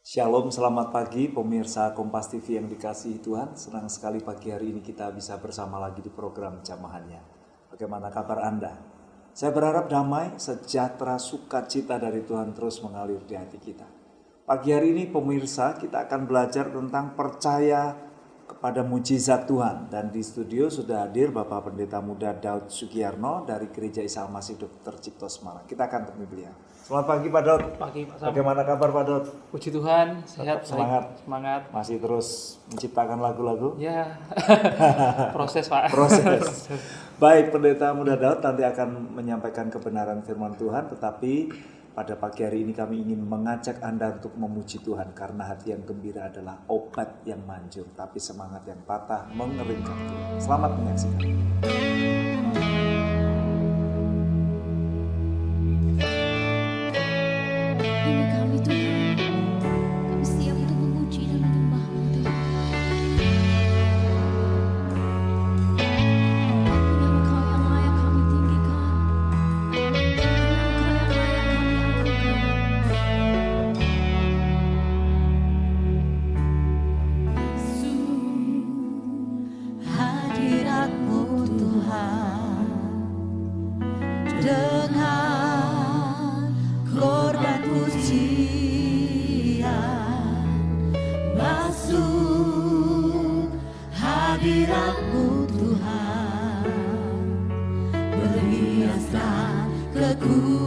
Shalom, selamat pagi pemirsa Kompas TV yang dikasihi Tuhan. Senang sekali pagi hari ini kita bisa bersama lagi di program Jamahannya. Bagaimana kabar Anda? Saya berharap damai, sejahtera, sukacita dari Tuhan terus mengalir di hati kita. Pagi hari ini pemirsa kita akan belajar tentang percaya kepada mujizat Tuhan. Dan di studio sudah hadir Bapak Pendeta Muda Daud Sugiyarno dari Gereja Isa Al-Masih Dr. Cipto Semarang. Kita akan temui beliau. Selamat pagi Pak Daud. Pagi Pak Sam. Bagaimana kabar Pak Daud? Puji Tuhan, sehat, Semangat. semangat. Masih terus menciptakan lagu-lagu? Ya, proses Pak. Proses. Baik, Pendeta Muda Daud nanti akan menyampaikan kebenaran firman Tuhan, tetapi pada pagi hari ini kami ingin mengajak Anda untuk memuji Tuhan karena hati yang gembira adalah obat yang manjur, tapi semangat yang patah mengeringkan Tuhan. Selamat menyaksikan. Ini kami Tuhan, kami siap untuk memuji dan menyembah-Mu Tuhan. Nama Kau yang layak kami tinggikan, nama Kau yang layak kami agungkan. Hadirat-Mu Tuhan, dengan korban pujian masuk hadirat-Mu Tuhan, berhiaskan kekudusan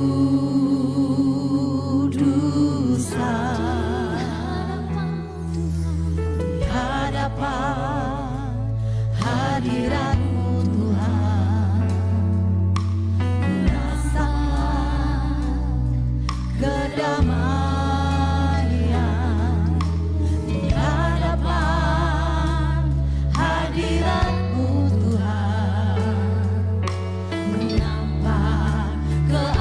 di hadapan hadirat-Mu Tuhan, merasakan kedamaian di hadapan hadirat-Mu Tuhan, menampak keagungan.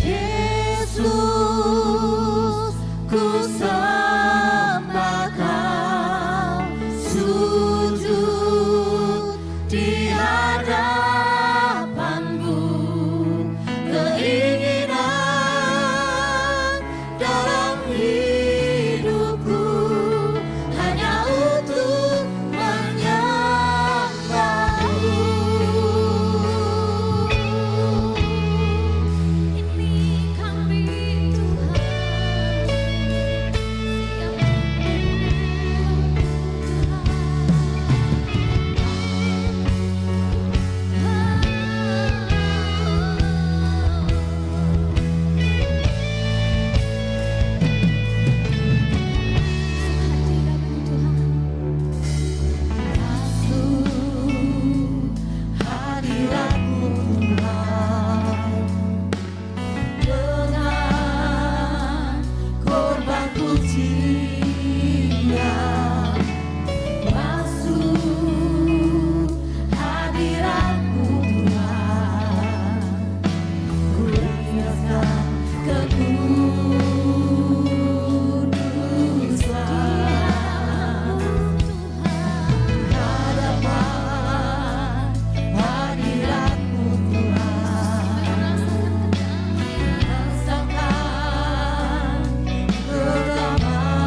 Yesus, ku sembah Kau, sujud di hadapan-Mu, keinginan dalam hidupku hanya untuk menyembah-Mu. Ini kami Tuhan, hadirat-Mu Tuhan, dengan korban pujian masuk hadirat-Mu Tuhan, berhiaskan kekudusan di hadapan hadirat-Mu Tuhan, merasakan kedamaian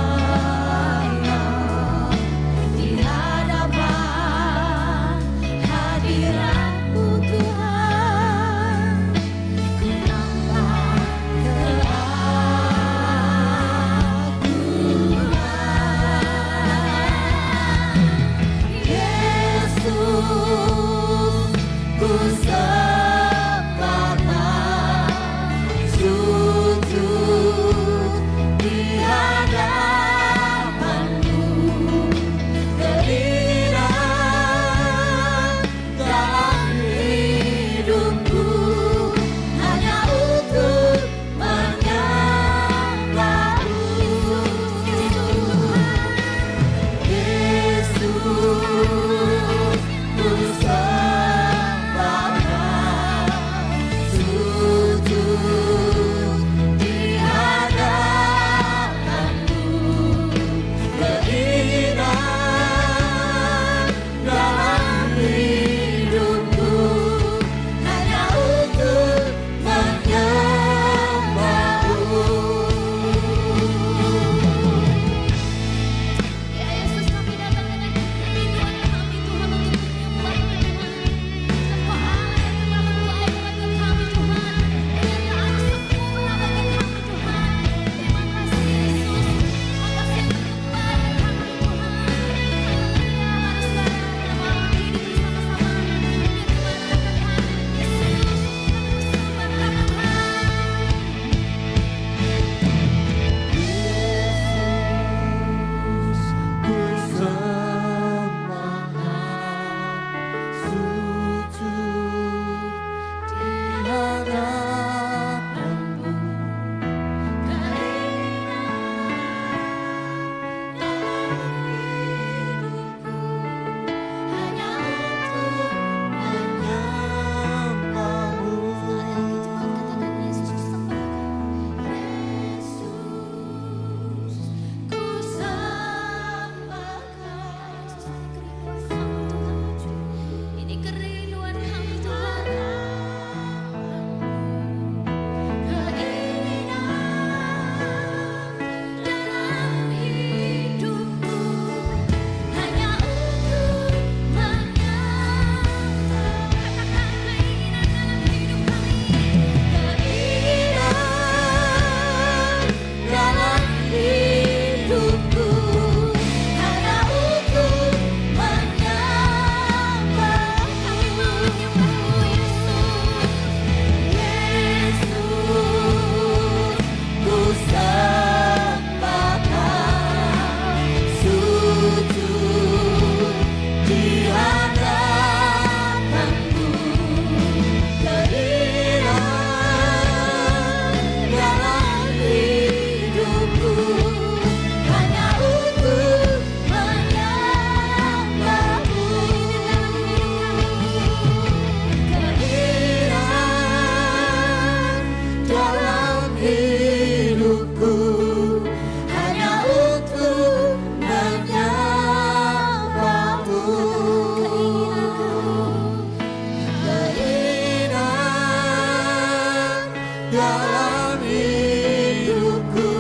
di hadapan hadirat-Mu Tuhan, ku nampak keagungan. Yesus, ku sembah Kau, sujud di hadapan-Mu, keinginan dalam hidupku hanya untuk menyembah-Mu. Yesus, ku sembah Kau, sujud di hadapan-Mu, keinginan dalam hidupku hanya dalam hidupku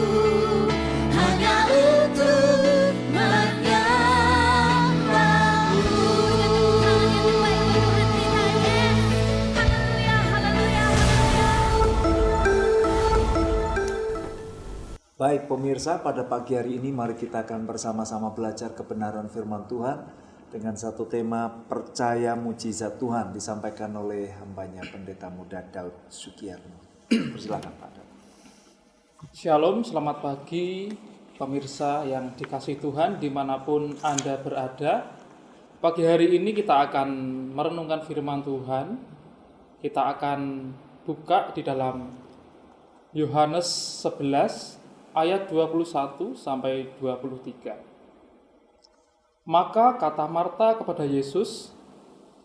hanya untuk menyembahmu. Baik pemirsa, pada pagi hari ini mari kita akan bersama-sama belajar kebenaran firman Tuhan dengan satu tema percaya mujizat Tuhan disampaikan oleh hambanya Pendeta Muda Daud Sugiyarno. Persilakan Pak Daud. Shalom, selamat pagi pemirsa yang dikasihi Tuhan dimanapun Anda berada. Pagi hari ini kita akan merenungkan firman Tuhan. Kita akan buka di dalam Yohanes 11 ayat 21 sampai 23. Maka kata Marta kepada Yesus,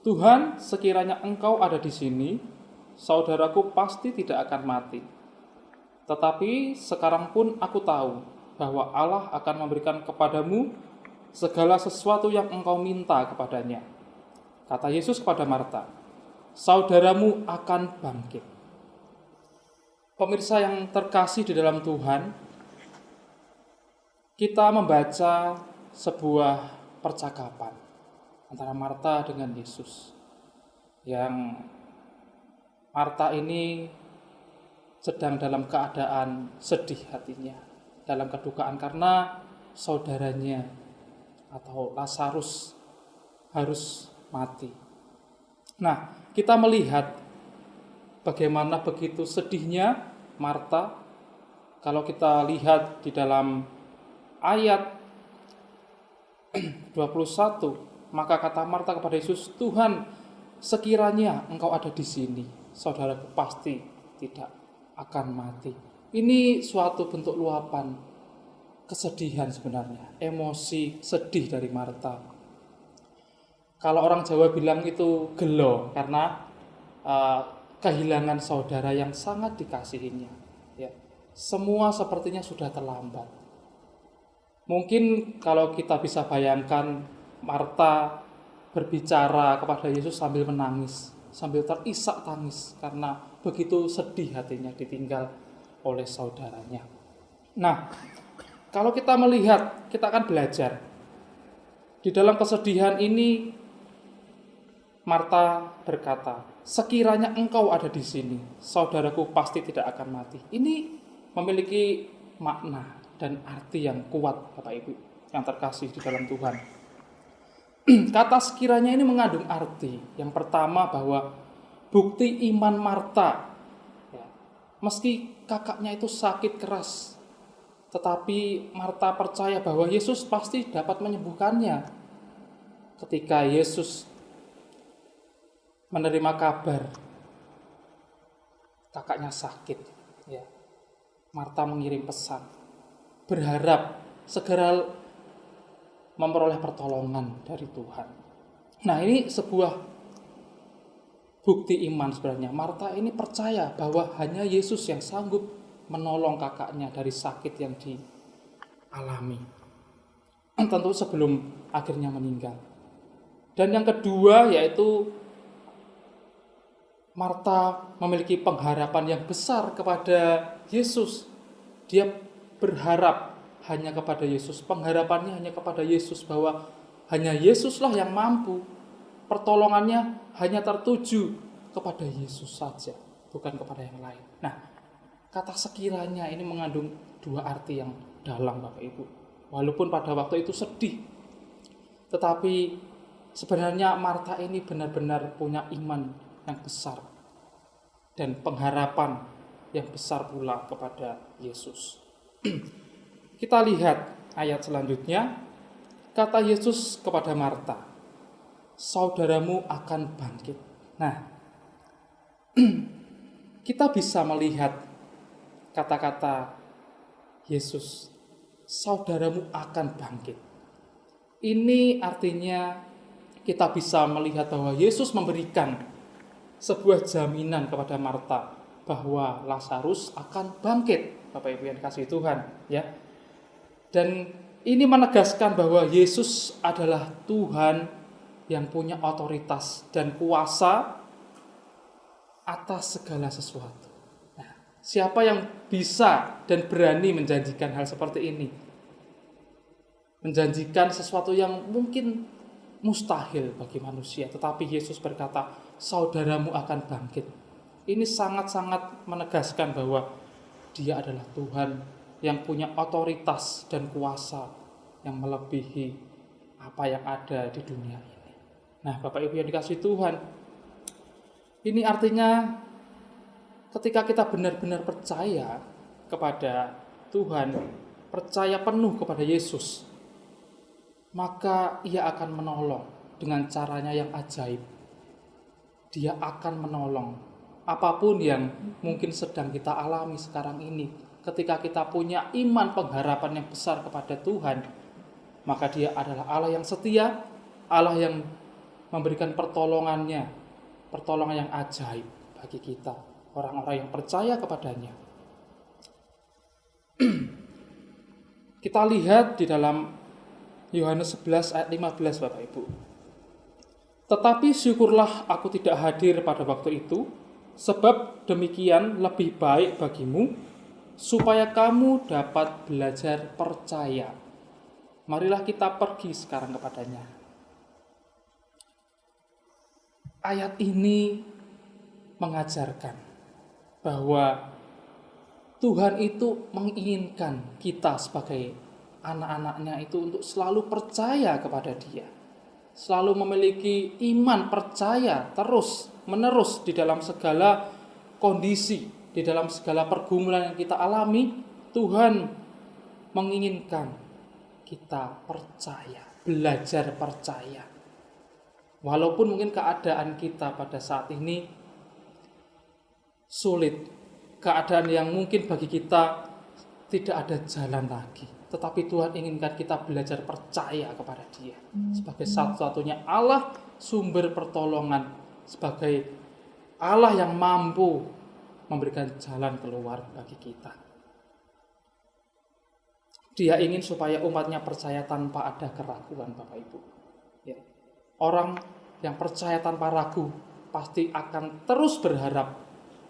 "Tuhan, sekiranya Engkau ada di sini, saudaraku pasti tidak akan mati. Tetapi sekarang pun aku tahu bahwa Allah akan memberikan kepadamu segala sesuatu yang engkau minta kepadanya." Kata Yesus kepada Marta, "Saudaramu akan bangkit." Pemirsa yang terkasih di dalam Tuhan, kita membaca sebuah percakapan antara Marta dengan Yesus. Yang Marta ini sedang dalam keadaan sedih hatinya, dalam kedukaan karena saudaranya atau Lazarus harus mati. Nah, kita melihat bagaimana begitu sedihnya Marta. Kalau kita lihat di dalam ayat 21, maka kata Marta kepada Yesus, "Tuhan, sekiranya Engkau ada di sini, saudaraku pasti tidak akan mati." Ini suatu bentuk luapan kesedihan sebenarnya, emosi sedih dari Marta. Kalau orang Jawa bilang itu gelo karena kehilangan saudara yang sangat dikasihinya. Ya, semua sepertinya sudah terlambat. Mungkin kalau kita bisa bayangkan Marta berbicara kepada Yesus sambil menangis, sambil terisak tangis karena begitu sedih hatinya ditinggal oleh saudaranya. Nah, kalau kita melihat, kita akan belajar. Di dalam kesedihan ini, Marta berkata, "Sekiranya Engkau ada di sini, saudaraku pasti tidak akan mati." Ini memiliki makna dan arti yang kuat, Bapak Ibu yang terkasih di dalam Tuhan. Kata sekiranya ini mengandung arti. Yang pertama bahwa bukti iman Marta, ya, meski kakaknya itu sakit keras, tetapi Marta percaya bahwa Yesus pasti dapat menyembuhkannya. Ketika Yesus menerima kabar kakaknya sakit, ya, Marta mengirim pesan, berharap segera memperoleh pertolongan dari Tuhan. Nah, ini sebuah bukti iman sebenarnya. Marta ini percaya bahwa hanya Yesus yang sanggup menolong kakaknya dari sakit yang dialami. Tentu sebelum akhirnya meninggal. Dan yang kedua yaitu Marta memiliki pengharapan yang besar kepada Yesus. Dia berharap hanya kepada Yesus, pengharapannya hanya kepada Yesus, bahwa hanya Yesuslah yang mampu, pertolongannya hanya tertuju kepada Yesus saja, bukan kepada yang lain. Nah, kata sekiranya ini mengandung dua arti yang dalam, Bapak Ibu. Walaupun pada waktu itu sedih, tetapi sebenarnya Marta ini benar-benar punya iman yang besar dan pengharapan yang besar pula kepada Yesus. Kita lihat ayat selanjutnya. Kata Yesus kepada Marta, "Saudaramu akan bangkit." Nah, kita bisa melihat kata-kata Yesus, "Saudaramu akan bangkit." Ini artinya kita bisa melihat bahwa Yesus memberikan sebuah jaminan kepada Marta bahwa Lazarus akan bangkit. Bapak Ibu yang dikasihi Tuhan, ya. Dan ini menegaskan bahwa Yesus adalah Tuhan yang punya otoritas dan kuasa atas segala sesuatu. Nah, Siapa yang bisa dan berani menjanjikan hal seperti ini? Menjanjikan sesuatu yang mungkin mustahil bagi manusia, tetapi Yesus berkata, saudaramu akan bangkit. Ini sangat-sangat menegaskan bahwa Dia adalah Tuhan yang punya otoritas dan kuasa yang melebihi apa yang ada di dunia ini. Nah, Bapak Ibu yang dikasihi Tuhan, ini artinya ketika kita benar-benar percaya kepada Tuhan, percaya penuh kepada Yesus, maka Ia akan menolong dengan caranya yang ajaib. Dia akan menolong apapun yang mungkin sedang kita alami sekarang ini. Ketika kita punya iman pengharapan yang besar kepada Tuhan, maka Dia adalah Allah yang setia, Allah yang memberikan pertolongan yang ajaib bagi kita, orang-orang yang percaya kepadanya. Kita lihat di dalam Yohanes 11 ayat 15, Bapak Ibu. Tetapi syukurlah aku tidak hadir pada waktu itu, sebab demikian lebih baik bagimu, supaya kamu dapat belajar percaya. Marilah kita pergi sekarang kepadanya. Ayat ini mengajarkan bahwa Tuhan itu menginginkan kita sebagai anak-anaknya itu untuk selalu percaya kepada Dia. Selalu memiliki iman percaya terus-menerus di dalam segala kondisi, di dalam segala pergumulan yang kita alami. Tuhan menginginkan kita percaya, belajar percaya. Walaupun mungkin keadaan kita pada saat ini sulit, keadaan yang mungkin bagi kita tidak ada jalan lagi, tetapi Tuhan inginkan kita belajar percaya kepada Dia sebagai satu-satunya Allah, sumber pertolongan, sebagai Allah yang mampu memberikan jalan keluar bagi kita. Dia ingin supaya umatnya percaya tanpa ada keraguan, Bapak Ibu. Ya. Orang yang percaya tanpa ragu pasti akan terus berharap.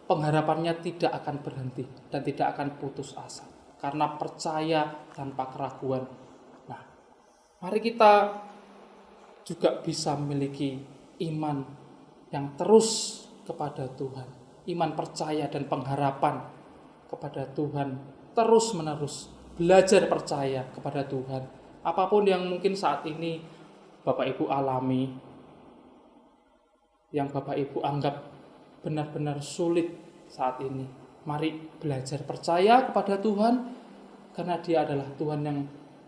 Pengharapannya tidak akan berhenti dan tidak akan putus asa. Karena percaya tanpa keraguan. Nah, mari kita juga bisa memiliki iman yang terus kepada Tuhan. Iman percaya dan pengharapan kepada Tuhan terus-menerus. Belajar percaya kepada Tuhan. Apapun yang mungkin saat ini Bapak Ibu alami, yang Bapak Ibu anggap benar-benar sulit saat ini, mari belajar percaya kepada Tuhan, karena Dia adalah Tuhan yang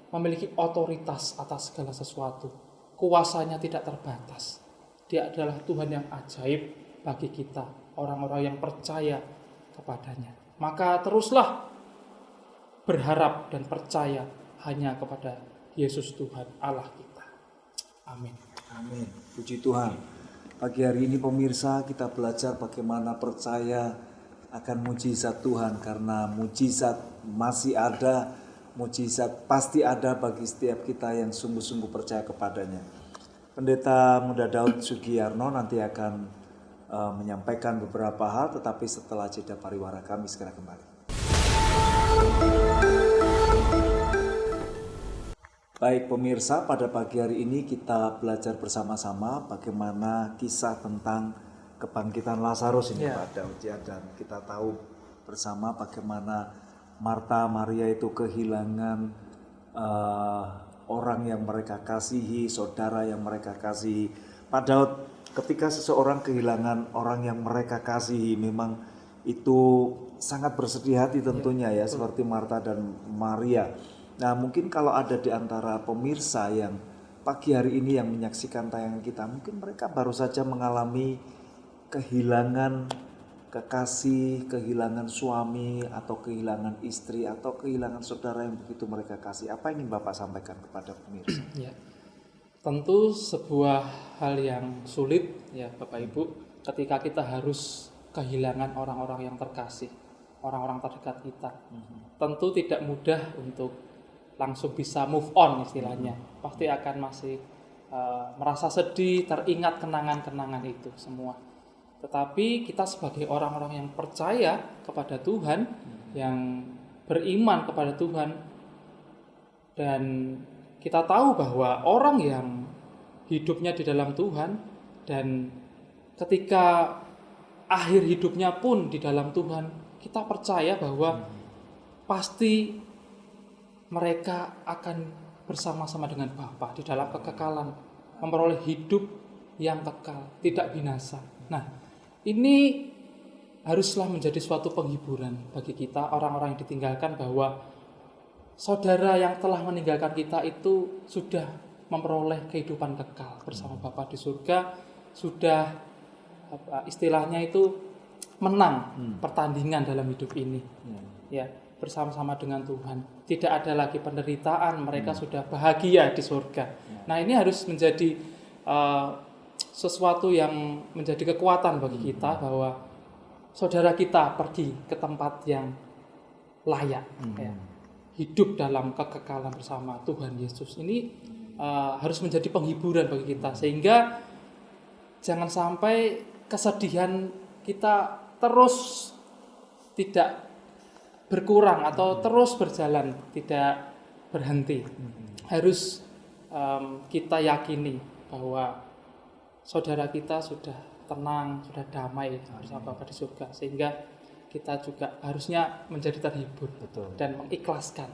memiliki otoritas atas segala sesuatu. Kuasanya tidak terbatas. Dia adalah Tuhan yang ajaib bagi kita, orang-orang yang percaya kepadanya. Maka teruslah berharap dan percaya hanya kepada Yesus Tuhan Allah kita. Amin. Amin. Puji Tuhan. Pagi hari ini pemirsa, kita belajar bagaimana percaya akan mujizat Tuhan, karena mujizat masih ada, mujizat pasti ada bagi setiap kita yang sungguh-sungguh percaya kepadanya. Pendeta Muda Daud Sugiyarno nanti akan menyampaikan beberapa hal, tetapi setelah jeda pariwara kami segera kembali. Baik pemirsa, pada pagi hari ini kita belajar bersama-sama bagaimana kisah tentang kebangkitan Lazarus ini Pak Daud, ya. Dan kita tahu bersama bagaimana Marta Maria itu kehilangan orang yang mereka kasihi, saudara yang mereka kasihi. Pak Daud, ketika seseorang kehilangan orang yang mereka kasihi, memang itu sangat bersedih hati tentunya ya, seperti Marta dan Maria. Nah, mungkin kalau ada di antara pemirsa yang pagi hari ini yang menyaksikan tayangan kita, mungkin mereka baru saja mengalami kehilangan kekasih, kehilangan suami, atau kehilangan istri, atau kehilangan saudara yang begitu mereka kasih. Apa yang ingin Bapak sampaikan kepada pemirsa? Ya, tentu sebuah hal yang sulit ya Bapak Ibu, ketika kita harus kehilangan orang-orang yang terkasih, orang-orang terdekat kita. Tentu tidak mudah untuk langsung bisa move on istilahnya. Pasti akan masih merasa sedih, teringat kenangan-kenangan itu semua. Tetapi kita sebagai orang-orang yang percaya kepada Tuhan, yang beriman kepada Tuhan, dan kita tahu bahwa orang yang hidupnya di dalam Tuhan dan ketika akhir hidupnya pun di dalam Tuhan, kita percaya bahwa pasti mereka akan bersama-sama dengan Bapa di dalam kekekalan, memperoleh hidup yang kekal, tidak binasa. Nah, ini haruslah menjadi suatu penghiburan bagi kita orang-orang yang ditinggalkan, bahwa saudara yang telah meninggalkan kita itu sudah memperoleh kehidupan kekal bersama Bapa di surga, sudah istilahnya itu menang pertandingan dalam hidup ini. Ya, bersama-sama dengan Tuhan. Tidak ada lagi penderitaan, mereka sudah bahagia di surga. Nah, ini harus menjadi sesuatu yang menjadi kekuatan bagi kita, bahwa saudara kita pergi ke tempat yang layak, ya. Hidup dalam kekekalan bersama Tuhan Yesus. Ini harus menjadi penghiburan bagi kita, sehingga jangan sampai kesedihan kita terus tidak berkurang atau terus berjalan, tidak berhenti. Harus kita yakini bahwa saudara kita sudah tenang, sudah damai bersama Bapa di surga, sehingga kita juga harusnya menjadi terhibur. Betul. Dan mengikhlaskan.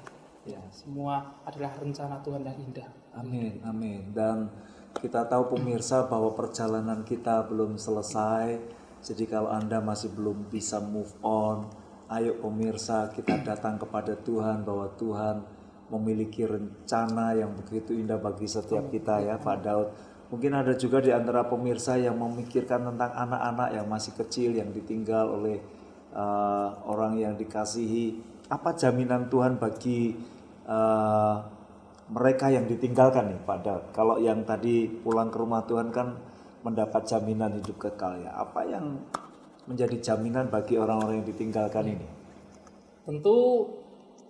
Ya, semua adalah rencana Tuhan yang indah. Amin, amin. Dan kita tahu pemirsa bahwa perjalanan kita belum selesai. Jadi kalau Anda masih belum bisa move on, ayo pemirsa, kita datang kepada Tuhan, bahwa Tuhan memiliki rencana yang begitu indah bagi setiap kita, ya Pak Daud. Mungkin ada juga di antara pemirsa yang memikirkan tentang anak-anak yang masih kecil, yang ditinggal oleh orang yang dikasihi. Apa jaminan Tuhan bagi mereka yang ditinggalkan nih Pak Daud? Kalau yang tadi pulang ke rumah Tuhan kan mendapat jaminan hidup kekal, ya. Apa yang menjadi jaminan bagi orang-orang yang ditinggalkan ini? Tentu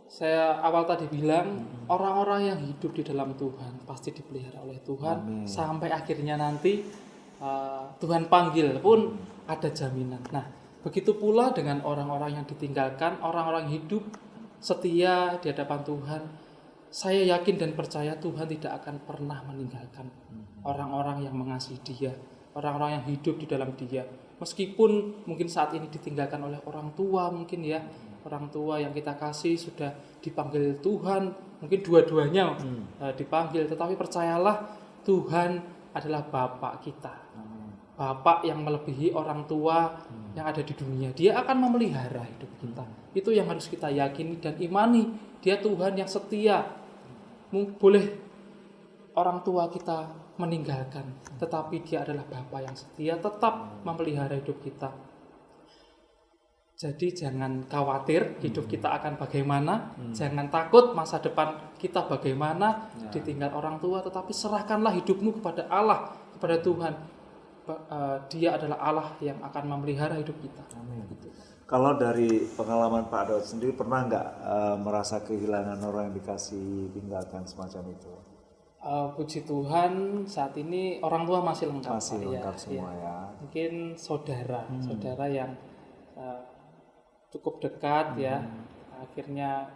saya awal tadi bilang, orang-orang yang hidup di dalam Tuhan pasti dipelihara oleh Tuhan. Sampai akhirnya nanti Tuhan panggil pun ada jaminan. Nah, begitu pula dengan orang-orang yang ditinggalkan, orang-orang hidup setia di hadapan Tuhan. Saya yakin dan percaya Tuhan tidak akan pernah meninggalkan orang-orang yang mengasihi Dia, orang-orang yang hidup di dalam Dia. Meskipun mungkin saat ini ditinggalkan oleh orang tua, mungkin ya, orang tua yang kita kasih sudah dipanggil Tuhan, mungkin dua-duanya dipanggil, tetapi percayalah Tuhan adalah Bapa kita. Bapak yang melebihi orang tua yang ada di dunia. Dia akan memelihara hidup kita. Itu yang harus kita yakini dan imani. Dia Tuhan yang setia. Boleh orang tua kita meninggalkan, tetapi Dia adalah Bapa yang setia, tetap memelihara hidup kita. Jadi jangan khawatir hidup kita akan bagaimana, jangan takut masa depan kita bagaimana, ditinggal orang tua, tetapi serahkanlah hidupmu kepada Allah, kepada Tuhan. Dia adalah Allah yang akan memelihara hidup kita. Amin. Kalau dari pengalaman Pak Daud sendiri, pernah nggak merasa kehilangan orang yang dikasih, tinggalkan semacam itu? Puji Tuhan, saat ini orang tua masih lengkap. Masih lengkap semua ya. Mungkin saudara yang cukup dekat ya, akhirnya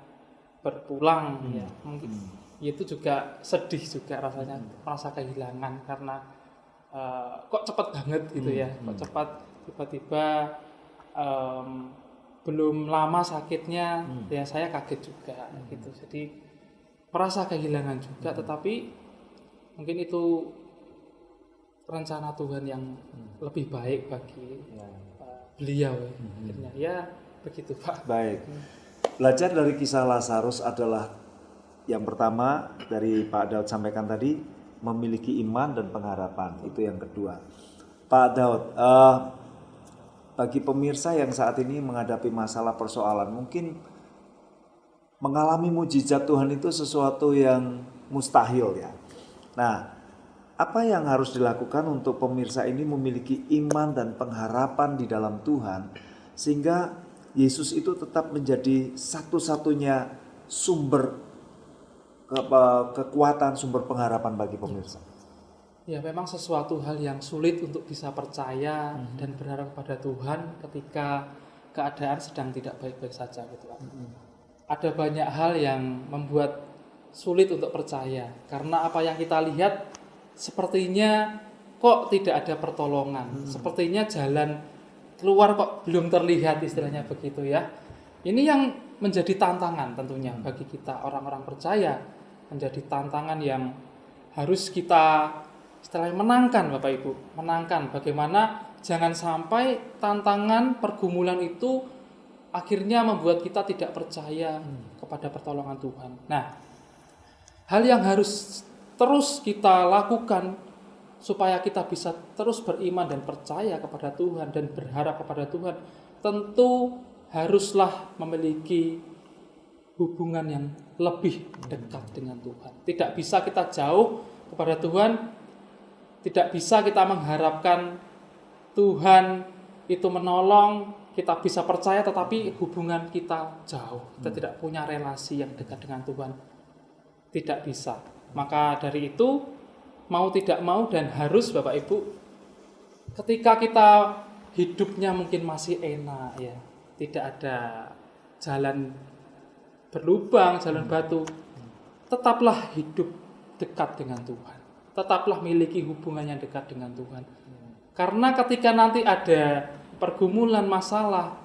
berpulang ya. Mungkin itu juga sedih juga rasanya, merasa kehilangan karena kok cepat banget gitu ya, kok cepat tiba-tiba belum lama sakitnya, ya saya kaget juga gitu. Jadi merasa kehilangan juga, tetapi mungkin itu rencana Tuhan yang lebih baik bagi beliau. Akhirnya ya begitu Pak. Baik. Belajar dari kisah Lazarus adalah yang pertama dari Pak Daud sampaikan tadi, memiliki iman dan pengharapan. Itu yang kedua. Pak Daud, bagi pemirsa yang saat ini menghadapi masalah persoalan, mungkin mengalami mujizat Tuhan itu sesuatu yang mustahil ya. Nah, apa yang harus dilakukan untuk pemirsa ini memiliki iman dan pengharapan di dalam Tuhan, sehingga Yesus itu tetap menjadi satu-satunya sumber kekuatan, sumber pengharapan bagi pemirsa? Ya, memang sesuatu hal yang sulit untuk bisa percaya dan berharap pada Tuhan ketika keadaan sedang tidak baik-baik saja gitu Pak. Ada banyak hal yang membuat sulit untuk percaya karena apa yang kita lihat sepertinya kok tidak ada pertolongan. Sepertinya jalan keluar kok belum terlihat, istilahnya begitu ya. Ini yang menjadi tantangan tentunya bagi kita orang-orang percaya, menjadi tantangan yang harus kita istilahnya menangkan Bapak Ibu, menangkan bagaimana jangan sampai tantangan pergumulan itu akhirnya membuat kita tidak percaya kepada pertolongan Tuhan. Nah, hal yang harus terus kita lakukan supaya kita bisa terus beriman dan percaya kepada Tuhan dan berharap kepada Tuhan, tentu haruslah memiliki hubungan yang lebih dekat dengan Tuhan. Tidak bisa kita jauh kepada Tuhan, tidak bisa kita mengharapkan Tuhan itu menolong, kita bisa percaya tetapi hubungan kita jauh. Kita tidak punya relasi yang dekat dengan Tuhan. Tidak bisa. Maka dari itu, mau tidak mau dan harus Bapak Ibu, ketika kita hidupnya mungkin masih enak ya, tidak ada jalan berlubang, jalan batu, tetaplah hidup dekat dengan Tuhan. Tetaplah miliki hubungan yang dekat dengan Tuhan. Karena ketika nanti ada pergumulan, masalah,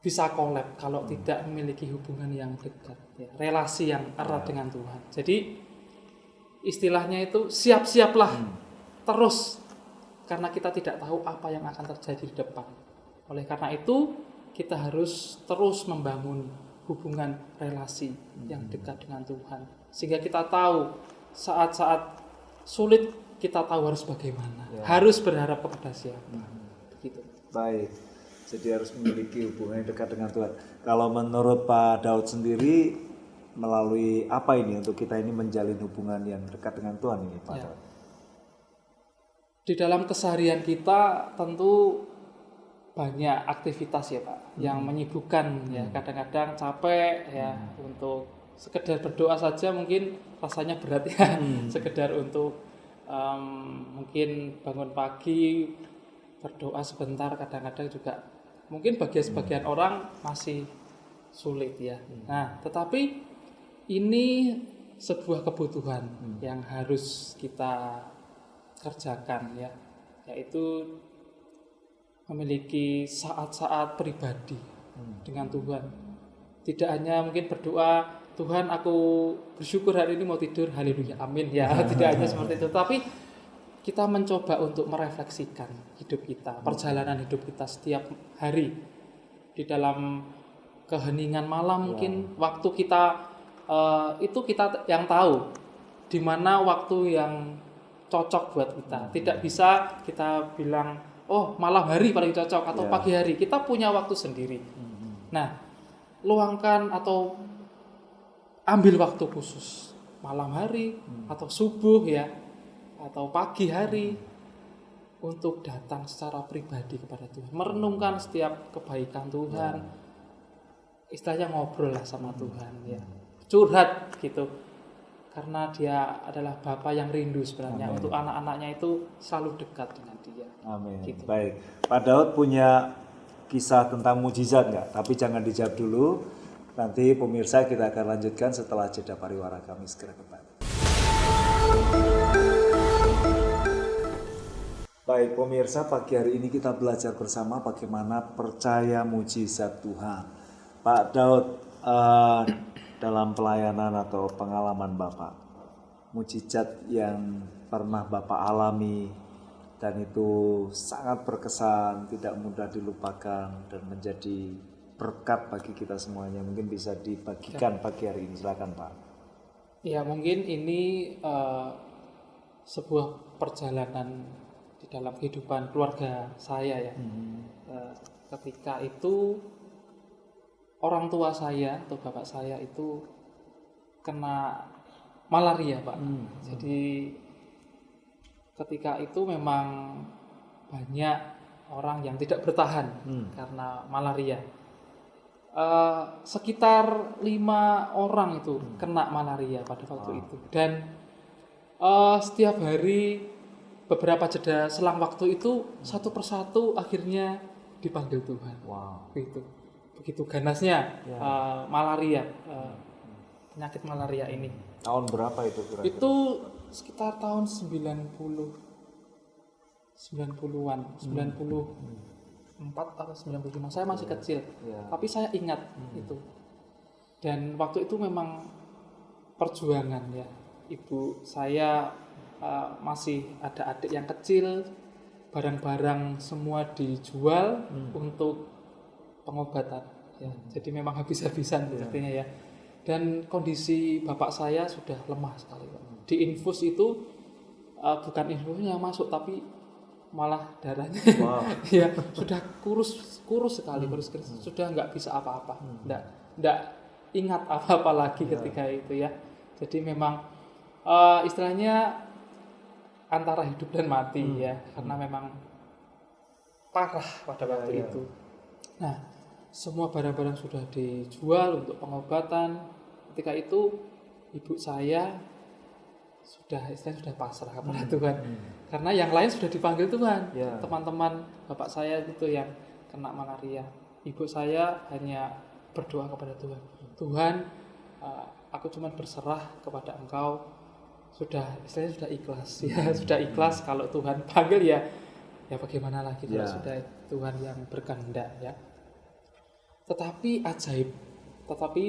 bisa kolab kalau tidak memiliki hubungan yang dekat, ya, relasi yang erat dengan Tuhan. Jadi istilahnya itu siap-siaplah terus, karena kita tidak tahu apa yang akan terjadi di depan. Oleh karena itu kita harus terus membangun hubungan relasi yang dekat dengan Tuhan, sehingga kita tahu saat-saat sulit kita tahu harus bagaimana, harus berharap kepada siapa. Begitu. Baik, jadi harus memiliki hubungan yang dekat dengan Tuhan. Kalau menurut Pak Daud sendiri, melalui apa ini untuk kita ini menjalin hubungan yang dekat dengan Tuhan ini Pak Daud? Di dalam keseharian kita tentu banyak aktivitas ya Pak, yang menyibukkan ya, kadang-kadang capek ya, untuk sekedar berdoa saja mungkin rasanya berat ya, sekedar untuk mungkin bangun pagi berdoa sebentar, kadang-kadang juga mungkin bagi sebagian orang masih sulit ya. Nah, tetapi ini sebuah kebutuhan yang harus kita kerjakan ya, yaitu memiliki saat-saat pribadi dengan Tuhan. Tidak hanya mungkin berdoa, Tuhan aku bersyukur hari ini mau tidur, haleluya, amin ya. Tidak hanya seperti itu, tapi kita mencoba untuk merefleksikan hidup kita, perjalanan hidup kita setiap hari. Di dalam keheningan malam mungkin waktu kita itu kita yang tahu di mana waktu yang cocok buat kita. Tidak bisa kita bilang, oh malam hari paling cocok atau pagi hari. Kita punya waktu sendiri. Nah, luangkan atau ambil waktu khusus malam hari atau subuh ya, atau pagi hari untuk datang secara pribadi kepada Tuhan, merenungkan setiap kebaikan Tuhan, istilahnya ngobrol lah sama Tuhan ya, curhat gitu, karena Dia adalah Bapa yang rindu sebenarnya. Untuk anak-anaknya itu selalu dekat dengan Dia. Amin. Gitu. Baik, Pak Daud punya kisah tentang mujizat nggak? Tapi jangan dijawab dulu. Nanti pemirsa kita akan lanjutkan setelah jeda pariwara, kami segera kembali. Baik pemirsa, pagi hari ini kita belajar bersama bagaimana percaya mujizat Tuhan. Pak Daud, dalam pelayanan atau pengalaman Bapak, mujizat yang pernah Bapak alami dan itu sangat berkesan, tidak mudah dilupakan dan menjadi berkat bagi kita semuanya, mungkin bisa dibagikan pagi hari ini. Silakan Pak. Ya, mungkin ini sebuah perjalanan di dalam kehidupan keluarga saya ya. Ketika itu orang tua saya atau bapak saya itu kena malaria Pak. Jadi ketika itu memang banyak orang yang tidak bertahan karena malaria. Sekitar 5 orang itu kena malaria pada waktu itu, dan Setiap hari beberapa jeda selang waktu itu satu persatu akhirnya dipanggil Tuhan. Wow. Begitu ganasnya malaria, penyakit malaria ini. Tahun berapa itu kira-kira? Itu sekitar tahun 90-an, 94 atau 95. Saya masih kecil, tapi saya ingat itu. Dan waktu itu memang perjuangan ya. Ibu saya masih ada adik yang kecil, barang-barang semua dijual untuk pengobatan. Ya. Jadi memang habis-habisan sepertinya ya. Dan kondisi bapak saya sudah lemah sekali. Di infus itu bukan infusnya yang masuk, tapi malah darahnya ya sudah kurus sekali, sudah nggak bisa apa-apa, nggak ingat apa-apa lagi ketika itu ya. Jadi memang istilahnya antara hidup dan mati ya, karena memang parah pada waktu itu. Nah, semua barang-barang sudah dijual untuk pengobatan. Ketika itu ibu saya sudah pasrah kepada Tuhan, karena yang lain sudah dipanggil Tuhan. Teman-teman bapak saya itu yang kena malaria, ibu saya hanya berdoa kepada Tuhan. Tuhan, aku cuma berserah kepada Engkau. Istilahnya sudah ikhlas ya, sudah ikhlas. Kalau Tuhan panggil ya bagaimana lagi kalau sudah Tuhan yang berkehendak ya. Tetapi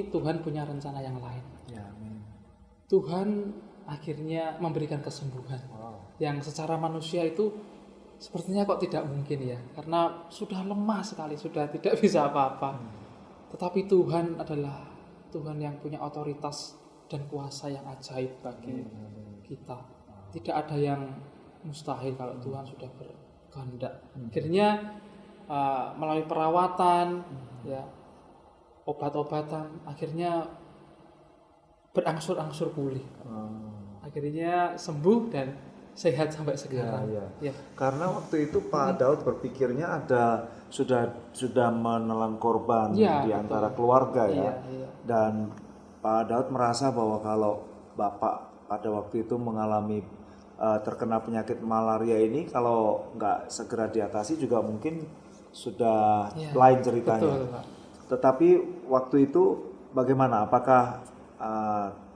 Tuhan punya rencana yang lain. Tuhan akhirnya memberikan kesembuhan yang secara manusia itu sepertinya kok tidak mungkin ya, karena sudah lemah sekali, sudah tidak bisa apa-apa. Tetapi Tuhan adalah Tuhan yang punya otoritas dan kuasa yang ajaib bagi kita. Tidak ada yang mustahil kalau Tuhan sudah berkehendak. Akhirnya melalui perawatan, ya, obat-obatan, akhirnya berangsur-angsur pulih. Akhirnya sembuh dan sehat sampai sekarang. Ya. Karena waktu itu Pak Daud berpikirnya sudah menelan korban di antara keluarga ya. Dan Pak Daud merasa bahwa kalau Bapak pada waktu itu mengalami terkena penyakit malaria ini, kalau nggak segera diatasi juga mungkin sudah lain ceritanya. Betul, Pak. Tetapi waktu itu bagaimana? Apakah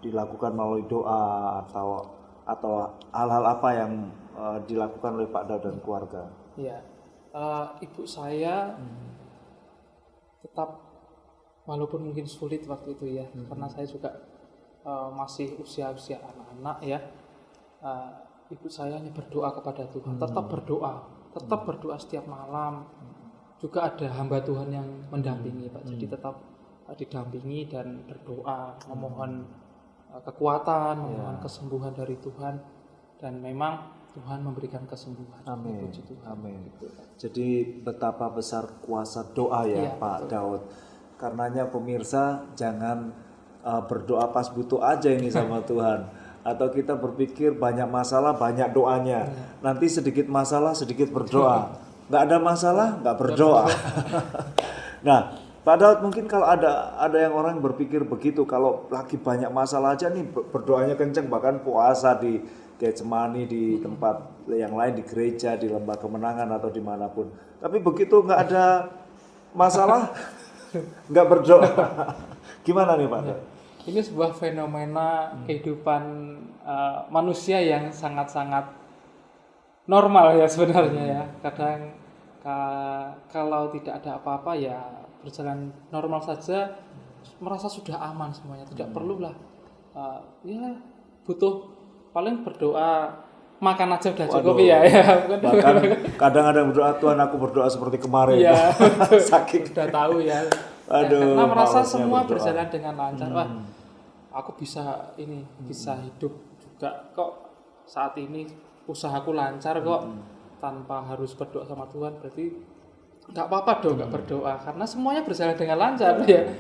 dilakukan melalui doa atau hal-hal apa yang dilakukan oleh Pak Daud dan keluarga? Ya, ibu saya tetap, walaupun mungkin sulit waktu itu ya, karena saya juga masih usia anak-anak ya. Ibu saya hanya berdoa kepada Tuhan, tetap berdoa setiap malam. Juga ada hamba Tuhan yang mendampingi, Pak. Jadi tetap didampingi dan berdoa, memohon kekuatan, memohon kesembuhan dari Tuhan, dan memang Tuhan memberikan kesembuhan. Amin. Puji Tuhan. Amin. Jadi betapa besar kuasa doa ya, Pak Daud. Karenanya pemirsa jangan berdoa pas butuh aja ini sama Tuhan. Atau kita berpikir banyak masalah, banyak doanya. Nanti sedikit masalah, sedikit berdoa. Nggak ada masalah, nggak berdoa. Nah, Pak Daud, mungkin kalau ada yang orang berpikir begitu, kalau lagi banyak masalah aja nih berdoanya kenceng, bahkan puasa di Getsemani, di tempat yang lain, di gereja, di lembah kemenangan atau dimanapun. Tapi begitu nggak ada masalah, nggak berdoa. Gimana nih Pak Daud? Ini sebuah fenomena kehidupan manusia yang sangat-sangat normal ya sebenarnya ya. Kadang kalau tidak ada apa-apa ya berjalan normal saja, merasa sudah aman semuanya, tidak perlulah ya butuh paling berdoa, makan aja udah cukup. Ya. Bahkan kadang ada berdoa, Tuhan aku berdoa seperti kemarin. Ya, saking sudah tahu ya. Karena merasa semua berjalan dengan lancar. Wah, aku bisa bisa hidup juga kok saat ini, usahaku lancar kok tanpa harus berdoa sama Tuhan. Berarti nggak apa-apa dong nggak berdoa, karena semuanya berjalan dengan lancar ya.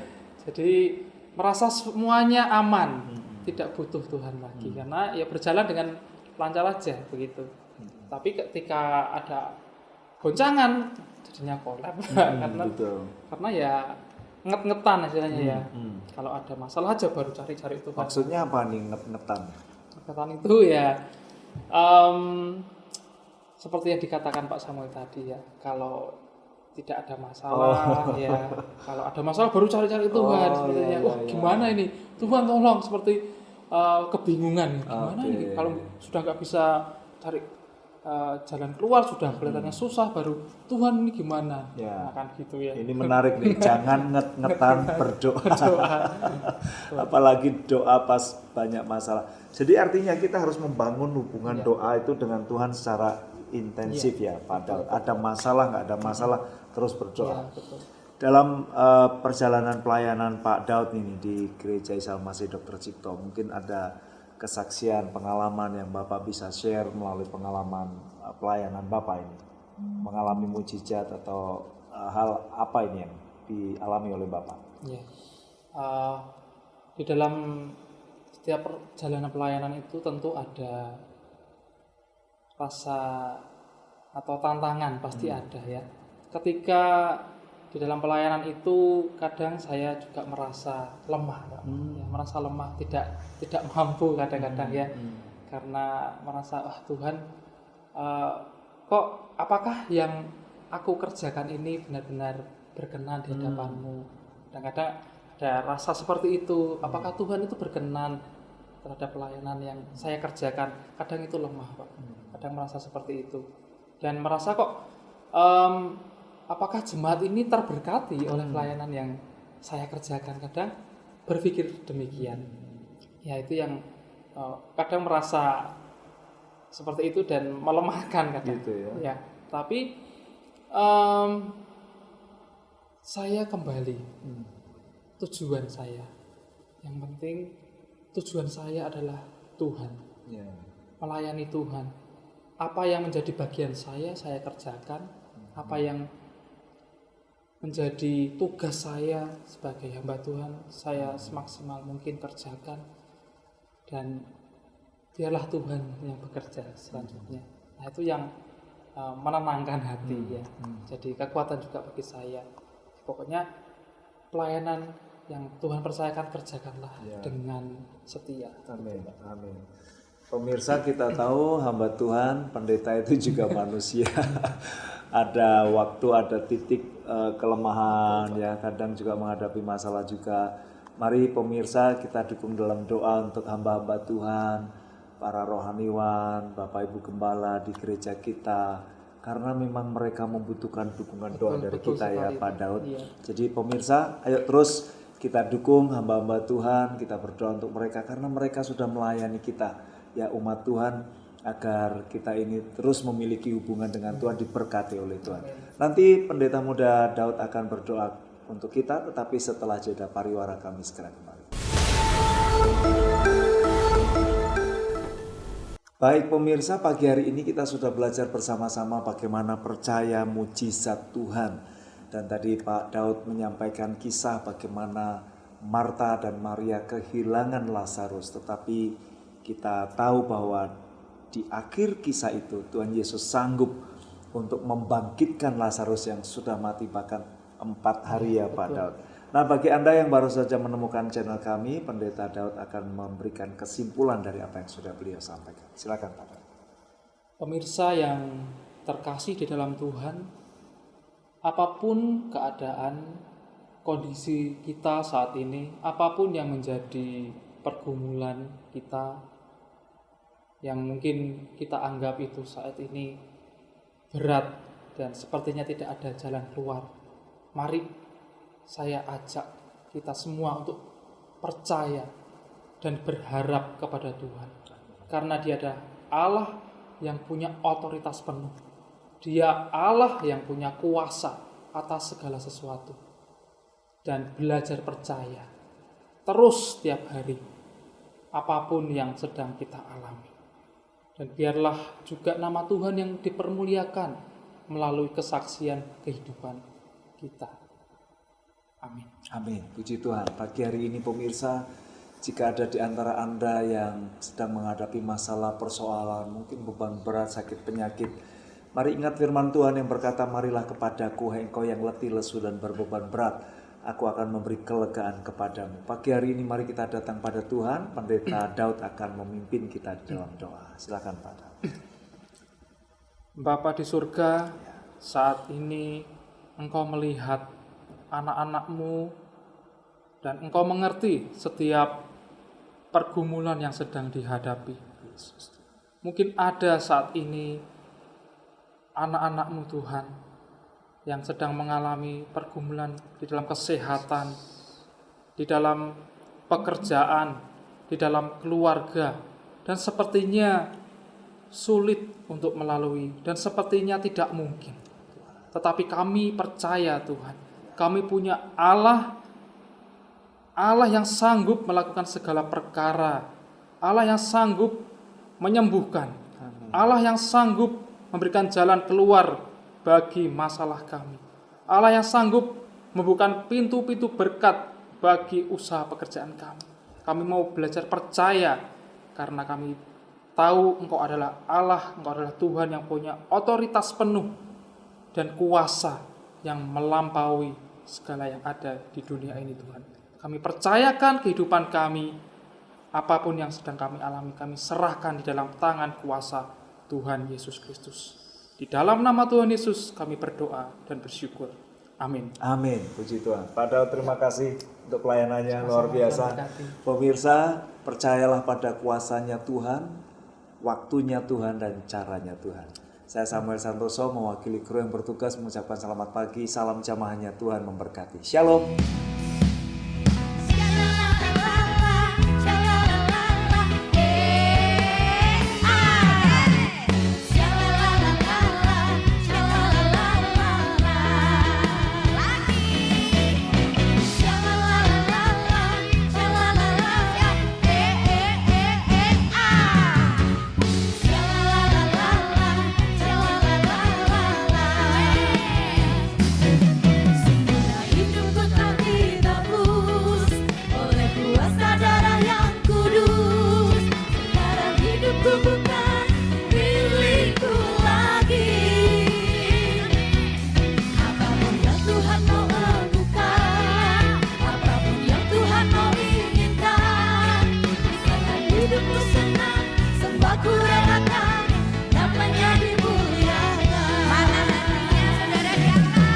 Jadi merasa semuanya aman, tidak butuh Tuhan lagi, karena ya berjalan dengan lancar aja begitu. Tapi ketika ada goncangan jadinya kolab karena ya nget-ngetan istilahnya ya. Kalau ada masalah aja baru cari-cari Tuhan. Maksudnya apa nih nget-ngetan? Perkataan itu ya seperti yang dikatakan Pak Samuel tadi ya, kalau tidak ada masalah ya, kalau ada masalah baru cari-cari Tuhan sepertinya. Wah, gimana ini? Tuhan tolong, seperti kebingungan. Gimana ini? Kalau sudah nggak bisa cari jalan keluar, sudah kelihatannya susah, baru Tuhan ini gimana? Ya. Nah, kan gitu ya. Ini menarik nih, jangan ngetan berdoa. Apalagi doa pas banyak masalah. Jadi artinya kita harus membangun hubungan doa itu dengan Tuhan secara intensif ya. Padahal ada masalah, nggak ada masalah, terus berdoa. Ya, betul. Dalam perjalanan pelayanan Pak Daud ini di Gereja Isa Masih Dr. Cipto, mungkin ada kesaksian, pengalaman yang Bapak bisa share melalui pengalaman pelayanan Bapak ini. Mengalami mujizat atau hal apa ini yang dialami oleh Bapak? Ya. Di dalam setiap perjalanan pelayanan itu tentu ada rasa atau tantangan pasti ada ya. Ketika di dalam pelayanan itu kadang saya juga merasa lemah, Pak. Ya, merasa lemah, tidak mampu kadang-kadang ya, karena merasa Tuhan, kok apakah yang aku kerjakan ini benar-benar berkenan di hadapan-Mu? Kadang-kadang ada rasa seperti itu, apakah Tuhan itu berkenan terhadap pelayanan yang saya kerjakan? Kadang itu lemah, Pak. Kadang merasa seperti itu dan merasa kok apakah jemaat ini terberkati oleh pelayanan yang saya kerjakan? Kadang berpikir demikian. Ya, itu yang kadang merasa seperti itu dan melemahkan kadang. Gitu ya. Ya, tapi saya kembali tujuan saya. Yang penting tujuan saya adalah Tuhan. Ya. Melayani Tuhan. Apa yang menjadi bagian saya kerjakan. Apa yang menjadi tugas saya sebagai hamba Tuhan, saya semaksimal mungkin kerjakan, dan biarlah Tuhan yang bekerja selanjutnya. Nah, itu yang menenangkan hati ya. Jadi kekuatan juga bagi saya. Pokoknya pelayanan yang Tuhan percayakan kerjakanlah dengan setia. Amin, amin. Pemirsa, kita tahu hamba Tuhan, pendeta itu juga manusia. Ada waktu, ada titik kelemahan ya, kadang juga menghadapi masalah juga. Mari pemirsa, kita dukung dalam doa untuk hamba-hamba Tuhan, para rohaniwan, Bapak Ibu Gembala di gereja kita, karena memang mereka membutuhkan dukungan doa dari kita ya Pak Daud. Iya. Jadi pemirsa, ayo terus kita dukung hamba-hamba Tuhan, kita berdoa untuk mereka karena mereka sudah melayani kita ya umat Tuhan, agar kita ini terus memiliki hubungan dengan Tuhan, diberkati oleh Tuhan. Nanti pendeta muda Daud akan berdoa untuk kita, tetapi setelah jeda pariwara kami segera kembali. Baik pemirsa, pagi hari ini kita sudah belajar bersama-sama bagaimana percaya mujizat Tuhan. Dan tadi Pak Daud menyampaikan kisah bagaimana Marta dan Maria kehilangan Lazarus, tetapi kita tahu bahwa di akhir kisah itu Tuhan Yesus sanggup untuk membangkitkan Lazarus yang sudah mati bahkan 4 hari ya Pak Daud. Nah, bagi Anda yang baru saja menemukan channel kami, Pendeta Daud akan memberikan kesimpulan dari apa yang sudah beliau sampaikan. Silakan Pak Daud. Pemirsa yang terkasih di dalam Tuhan, apapun keadaan, kondisi kita saat ini, apapun yang menjadi pergumulan kita, yang mungkin kita anggap itu saat ini berat dan sepertinya tidak ada jalan keluar, mari saya ajak kita semua untuk percaya dan berharap kepada Tuhan. Karena Dia adalah Allah yang punya otoritas penuh. Dia Allah yang punya kuasa atas segala sesuatu. Dan belajar percaya terus setiap hari apapun yang sedang kita alami. Dan biarlah juga nama Tuhan yang dipermuliakan melalui kesaksian kehidupan kita. Amin. Amin. Puji Tuhan. Pagi hari ini pemirsa, jika ada di antara Anda yang sedang menghadapi masalah, persoalan, mungkin beban berat, sakit, penyakit, mari ingat firman Tuhan yang berkata, marilah kepadaku, hai engkau yang letih, lesu, dan berbeban berat. aku akan memberi kelegaan kepadamu. Pagi hari ini mari kita datang pada Tuhan. Pendeta Daud akan memimpin kita di dalam doa. Silakan Pak Daud. Bapa di surga, saat ini Engkau melihat anak-anak-Mu dan Engkau mengerti setiap pergumulan yang sedang dihadapi. Mungkin ada saat ini anak-anak-Mu Tuhan yang sedang mengalami pergumulan di dalam kesehatan, di dalam pekerjaan, di dalam keluarga, dan sepertinya sulit untuk melalui, dan sepertinya tidak mungkin. Tetapi kami percaya Tuhan, kami punya Allah yang sanggup melakukan segala perkara, Allah yang sanggup menyembuhkan, Allah yang sanggup memberikan jalan keluar bagi masalah kami, Allah yang sanggup membuka pintu-pintu berkat bagi usaha pekerjaan kami. Kami mau belajar percaya karena kami tahu Engkau adalah Allah, Engkau adalah Tuhan yang punya otoritas penuh dan kuasa yang melampaui segala yang ada di dunia ini Tuhan. Kami percayakan kehidupan kami, apapun yang sedang kami alami, kami serahkan di dalam tangan kuasa Tuhan Yesus Kristus. Di dalam nama Tuhan Yesus kami berdoa dan bersyukur. Amin. Amin. Puji Tuhan. Pak Daud, terima kasih untuk pelayanannya luar Sama-sama, biasa. Tuhan berkati. Pemirsa, percayalah pada kuasanya Tuhan, waktunya Tuhan, dan caranya Tuhan. Saya Samuel Santoso mewakili kru yang bertugas mengucapkan selamat pagi. Salam jamahannya, Tuhan memberkati. Shalom. Hidupku tak ditebus oleh kuasa darah yang kudus. Sekarang hidupku bukan milikku lagi. Apapun yang Tuhan mau lakukan, apapun yang Tuhan mau inginkan, misalkan hidupku senang, semua ku relakan, namanya dimuliakan. Mana hatinya saudara siapa?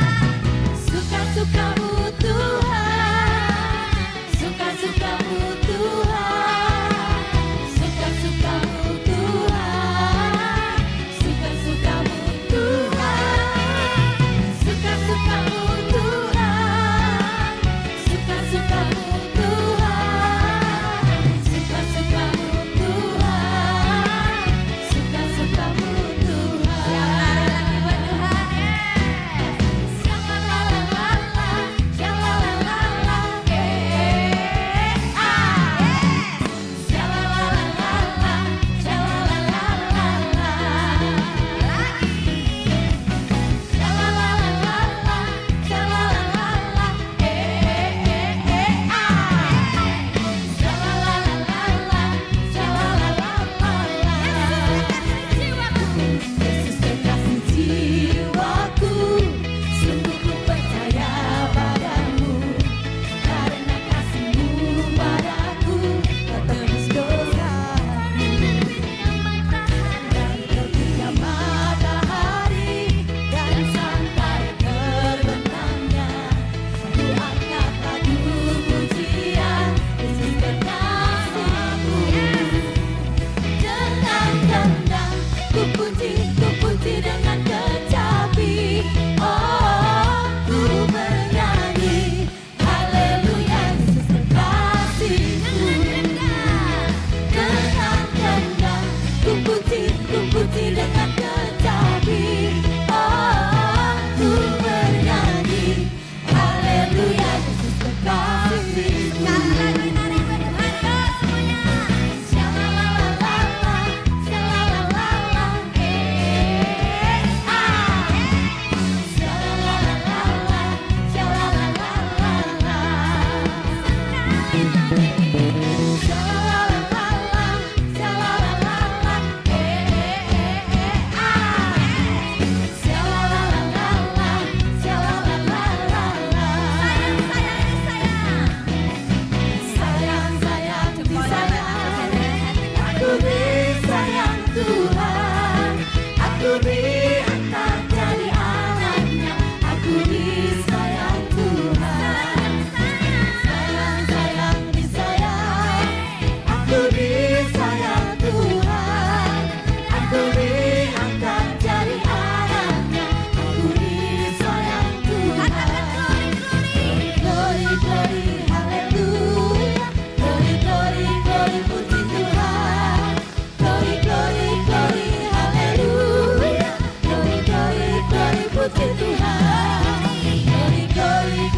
Suka-sukamu Tuhan, suka-sukamu Tuhan, suka-sukamu Tuhan, suka-sukamu Tuhan, suka-sukamu Tuhan, suka-sukamu Tuhan, suka-sukamu Tuhan, suka-sukamu Tuhan. Siapa lagi buat Tuhan? Siapa la la la la,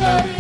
beri